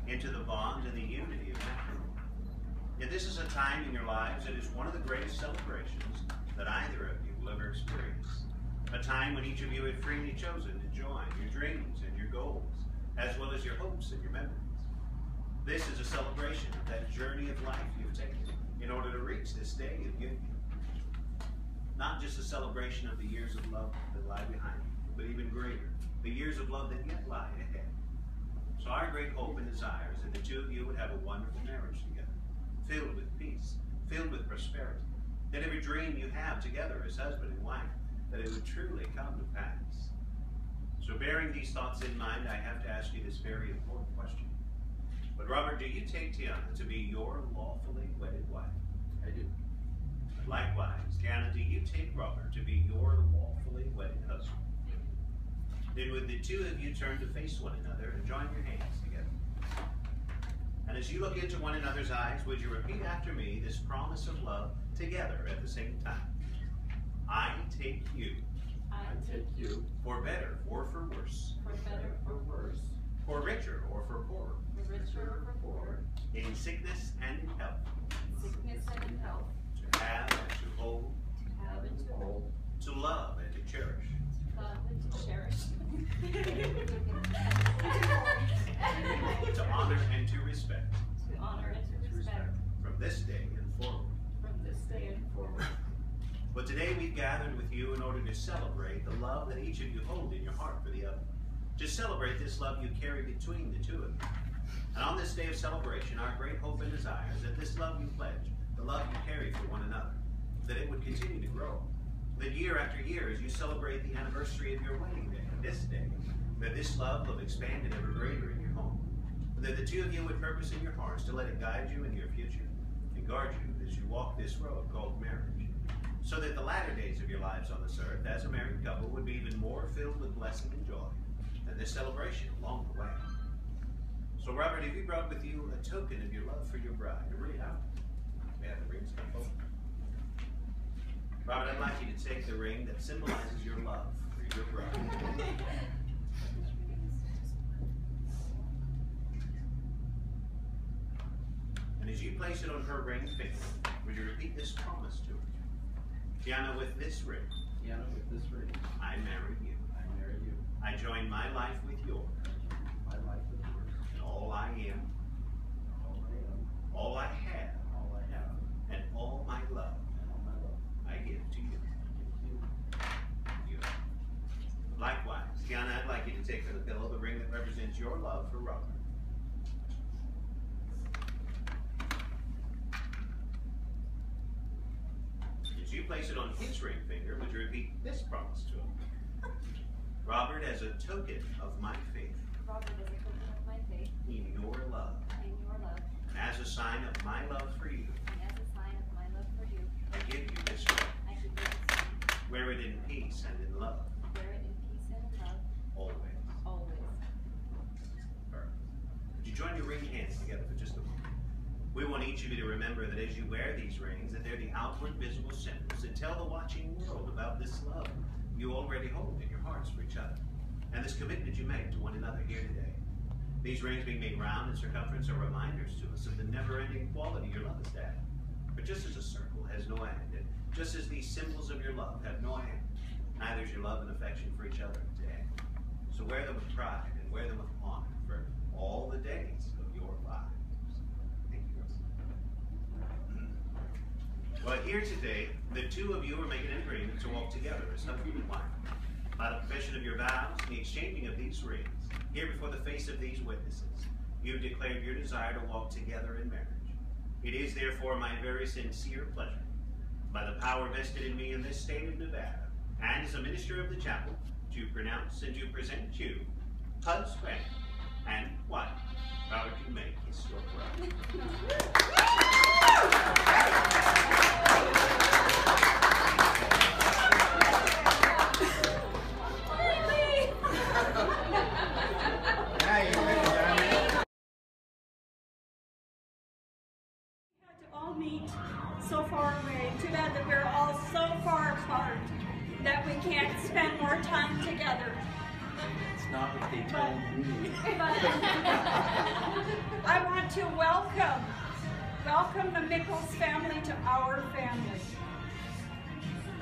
into the bond and the unity of matrimony. Yet this is a time in your lives that is one of the greatest celebrations that either of you will ever experience. A time when each of you have freely chosen to join your dreams and your goals, as well as your hopes and your memories. This is a celebration of that journey of life you've taken in order to reach this day of union. Not just a celebration of the years of love that lie behind you, but even greater, the years of love that yet lie ahead. So our great hope and desire is that the two of you would have a wonderful marriage together, filled with peace, filled with prosperity, that every dream you have together as husband and wife, that it would truly come to pass. So bearing these thoughts in mind, I have to ask you this very important question. But Robert, do you take Tiana to be your lawfully wedded wife? I do. Likewise, Tiana, do you take Robert to be your lawfully wedded husband? Then would the two of you turn to face one another and join your hands together? And as you look into one another's eyes, would you repeat after me this promise of love together at the same time? I take you. I take you. For better or for worse. For better or worse. For richer or for poorer. For richer or for poorer. In sickness and in health. In sickness and in health. To have and to hold. To have and to hold. To love and to cherish. To love and to cherish. To honor and to respect. To honor and to respect. From this day and forward. From this day and forward. But today we've gathered with you in order to celebrate the love that each of you hold in your heart for the other. To celebrate this love you carry between the two of you. And on this day of celebration, our great hope and desire is that this love you pledge, the love you carry for one another, that it would continue to grow. That year after year, as you celebrate the anniversary of your wedding day, this day, that this love will expand and ever greater in your home. And that the two of you would purpose in your hearts to let it guide you in your future and guard you as you walk this road called marriage. So that the latter days of your lives on this earth as a married couple would be even more filled with blessing and joy than this celebration along the way. So Robert, have you brought with you a token of your love for your bride? Read it out. May I have the rings come forward? Robert, I'd like you to take the ring that symbolizes your love for your bride. And as you place it on her ring finger, would you repeat this promise to her? Tiana, with this ring. Tiana, with this ring. I marry you. I marry you. I join my life with yours. My life with yours. And all I am. All I am. All I have. All I have. And all my love. And all my love. I give to you. You. Likewise, Tiana, I'd like you to take for the pillow the ring that represents your love for Robert. As you place it on his ring finger, would you repeat this promise to him? Robert, as a token of my faith. Robert, as a token of my faith. In your love. In your love. And as a sign of my love for you. And as a sign of my love for you. I give you this ring. I give you this ring. Wear it in peace and in love. Wear it in peace and in love. Always. Always. Perfect. Would you join your ring hands together for just a moment? We want each of you to remember that as you wear these rings, that they're the outward visible symbols that tell the watching world about this love you already hold in your hearts for each other, and this commitment you make to one another here today. These rings being made round in circumference are reminders to us of the never-ending quality your love has had. But just as a circle has no end, and just as these symbols of your love have no end, neither is your love and affection for each other to end. So wear them with pride and wear them with honor for all the days of your lives. Well, here today, the two of you are making an agreement to walk together as husband and wife. By the profession of your vows and the exchanging of these rings, here before the face of these witnesses, you have declared your desire to walk together in marriage. It is therefore my very sincere pleasure, by the power vested in me in this state of Nevada, and as a minister of the chapel, to pronounce and to present you husband and wife. Robert, you may kiss your bride. All meet so far away. Too bad that we're all so far apart that we can't spend more time together. not what they told me. I want to welcome the Mickles family to our family.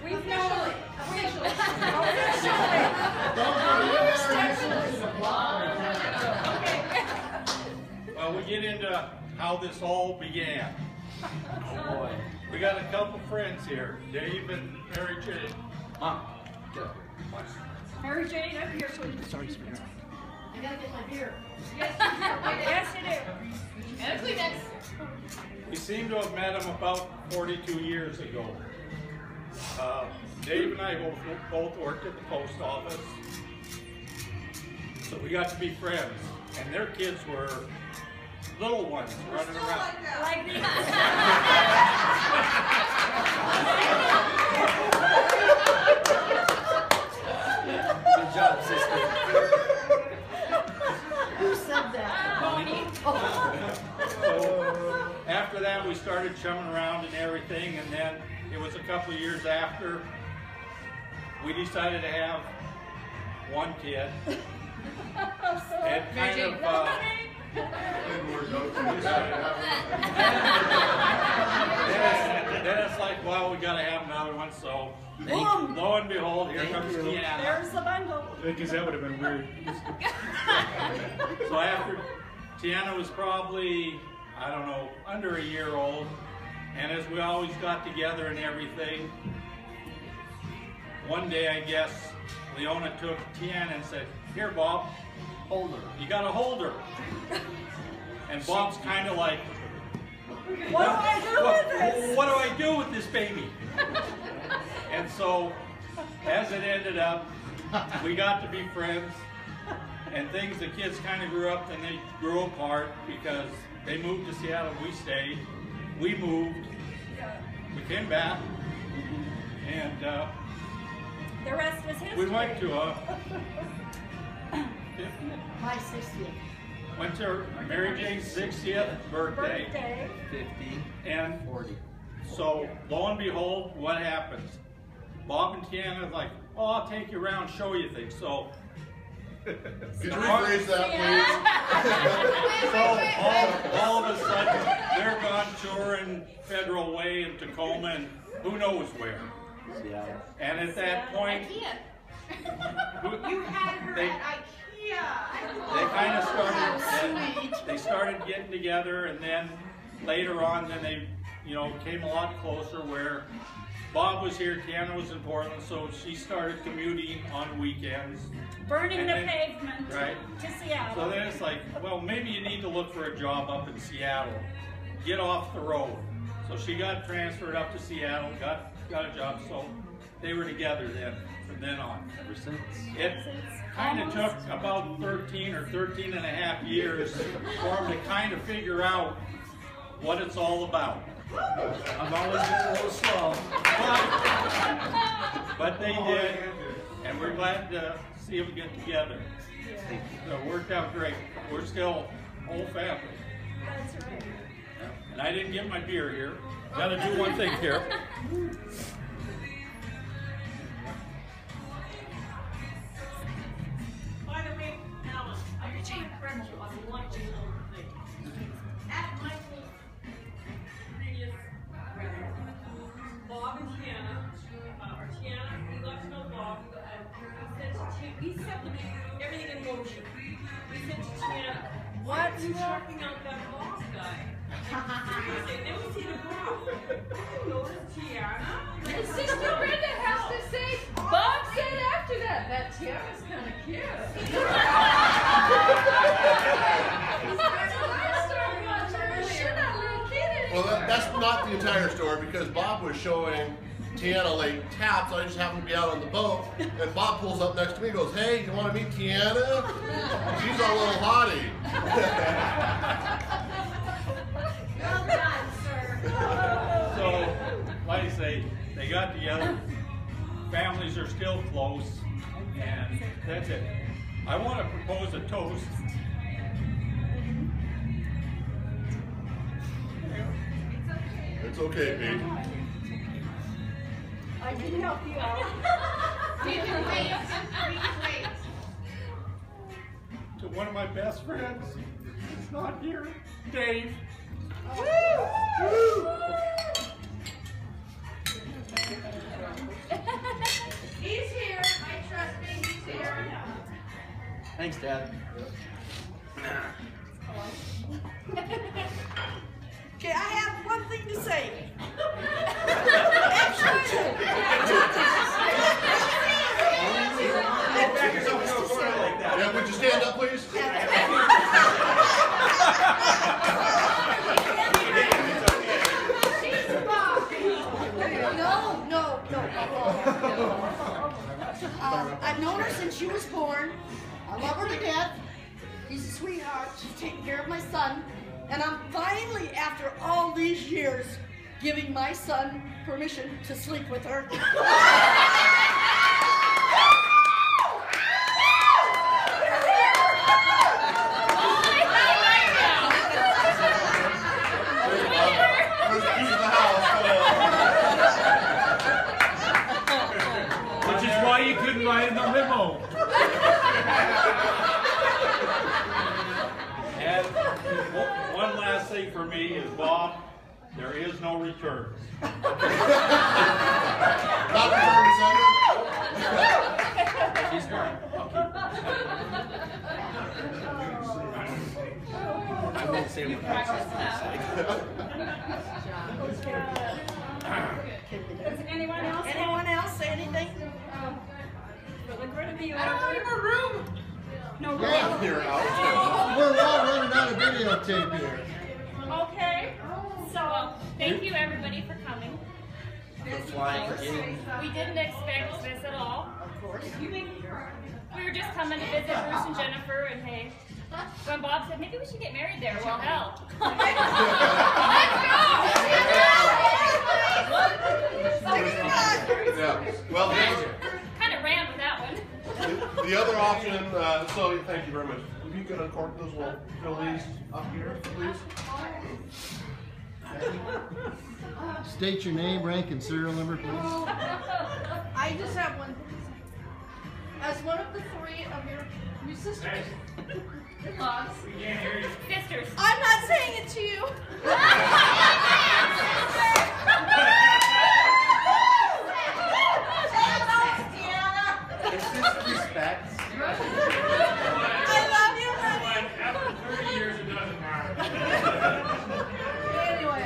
We've known officially. Well, we get into how this all began. Oh boy. We got a couple friends here, Dave and Mary Jane. Mom, get up here. Mary Jane, up here, please. Sorry, sweetheart. I gotta get my beer. Yes, you do. And a Kleenex. We seem to have met him about 42 years ago. Dave and I both worked at the post office, so we got to be friends. And their kids were little ones running around. Like these. Good job, sister. Who said that? Bonnie. So after that, we started chumming around and everything, and then it was a couple of years after we decided to have one kid. And kind of, then it's like, well, we gotta have another one, so lo and behold, here comes Tiana. There's the bundle. Because that would have been weird. So after Tiana was probably, I don't know, under a year old, and as we always got together and everything, one day I guess Leona took Tiana and said, "Here, Bob, Hold her. you gotta hold her." And Bob's kind of like, What do I do with this? what do I do with this baby? And so, as it ended up, we got to be friends, and things, the kids kind of grew up and they grew apart because they moved to Seattle, we stayed. We moved, we came back, and The rest was history. we went to My 60th. went to Mary Jane's 60th birthday. birthday. 50, And 40. so, lo and behold, what happens? Bob and Tiana like, "Oh, I'll take you around, show you things." So, Could you rephrase that, please? so all of a sudden, they're gone touring Federal Way in Tacoma and who knows where. Seattle. And at that point, You had her They- at IKEA. they kind of started, they started getting together, and then later on, then they, came a lot closer where Bob was here, Tiana was in Portland, so she started commuting on weekends. Burning And the then- pavement right. to Seattle. So then it's like, well, maybe you need to look for a job up in Seattle. Get off the road. So she got transferred up to Seattle, got a job, so they were together then, from then on. Ever since. It kind of took about 13 or 13 and a half years for them to kind of figure out what it's all about. I've always been a little slow. But they did, and we're glad to see them get together. So it worked out great. We're still whole family. That's right. And I didn't get my beer here. Gotta do one thing here. By the way, Alan, I just want to correct you on one little thing. At Michael's previous wedding, Bob and Tiana, or Tiana, we got to know Bob, and we set everything in motion. We said to Tiana, why are you checking out that Bob guy? And then we see the Bob. Notice Tiana. And Sister Brenda has to say, Bob said after that Tiana's kind of cute. Well, that's not the entire story because Bob was showing Tiana like taps. I just happened to be out on the boat, and Bob pulls up next to me and goes, "Hey, you want to meet Tiana? She's a little hottie." Well done, sir. So, like I say, they got together. Families are still close, and that's it. I want to propose a toast. It's okay, Pete. I can help you out. You can wait. one of my best friends is not here, Dave. He's here. I trust me. He's here. Thanks, Dad. Okay, I have one thing to say. Back yourself into a corner like that. Yeah, would you stand up, please? I've known her since she was born. I love her to death. She's a sweetheart. She's taking care of my son. And I'm finally, after all these years, giving my son permission to sleep with her. There's the keys to the house. Which is why you couldn't ride in the limo. And one last thing for me is, Bob, there is no return. Not return center. She's fine. I won't say what Anyone else? Anyone else say anything? I don't have any more room. No, Yeah, here out. We're all running out of videotape here. Okay. So, thank you everybody for coming. for flying in. We didn't expect this at all. of course. We were just coming to visit Bruce and Jennifer, and hey, when Bob said maybe we should get married there, well, hell. Yeah. Well, Kind of ran with that one. the other option, so thank you very much. If you could uncork those, we'll fill these up here, please. State your name, rank, and serial number, please. I just have one. As one of the three of your sisters. Sisters. I'm not saying it to you. It's just respect. I love you, honey. After 30 years, it doesn't matter. Anyway,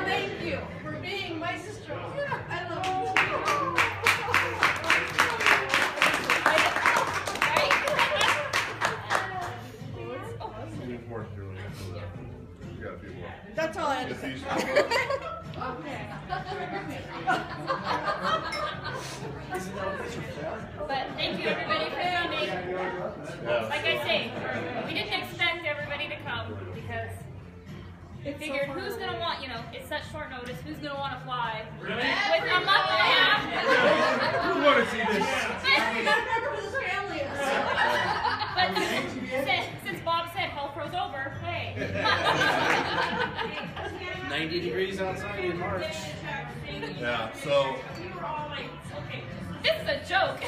thank you for being my sister. I love you. Need more, Julie. You got a few more. That's all I had to Get say. these. But thank you everybody for coming. Yeah. Like I say, we didn't expect everybody to come because we figured who's gonna want, it's such short notice, who's gonna want to fly with a month and a half? Who want to see this? I remember who this family is. But since Bob said hell froze over, hey. 90 degrees outside in March. Yeah, so This is a joke.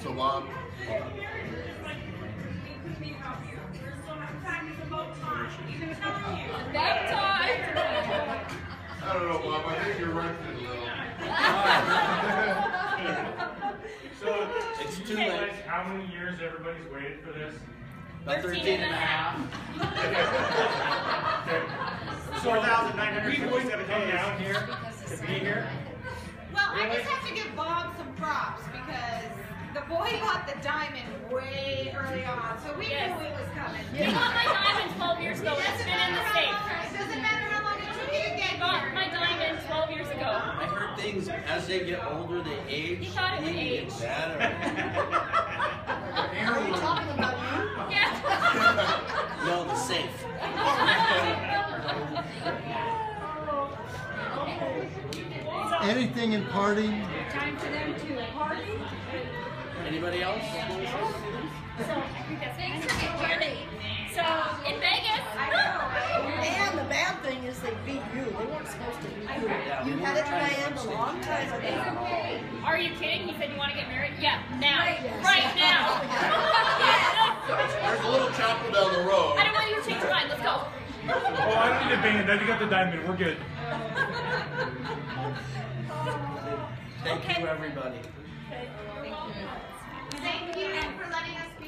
so Bob, That time. I don't know, Bob. I think you're right a little. So, It's you too realize late. how many years everybody's waited for this? About 13 and a half. So, we wouldn't come down here to be here? Well, I just have to give Bob some props because the boy got the diamond way early on, so we Yes. knew it was coming. He got my diamond 12 years ago. It's been in the safe. It doesn't matter how long it took you to I get got here. my diamond 12 years ago. I heard things as they get older, they age. He thought it would maybe age. get better. Are you talking about you? Yeah. No, the safe. Anything in party? Time for them to party. Anybody else? So, thanks for getting ready. So, in Vegas, And the bad thing is they beat you. They weren't supposed to beat you. Yeah, we You weren't had it trying to planned a fix long time ago. Are you kidding? He said you want to get married? Yeah, now. Yes. Right now. There's a little chapel down the road. I don't want you to change your mind. Let's go. Oh, I don't need a band. I got the diamond. We're good. Thank you, everybody. Thank you for letting us be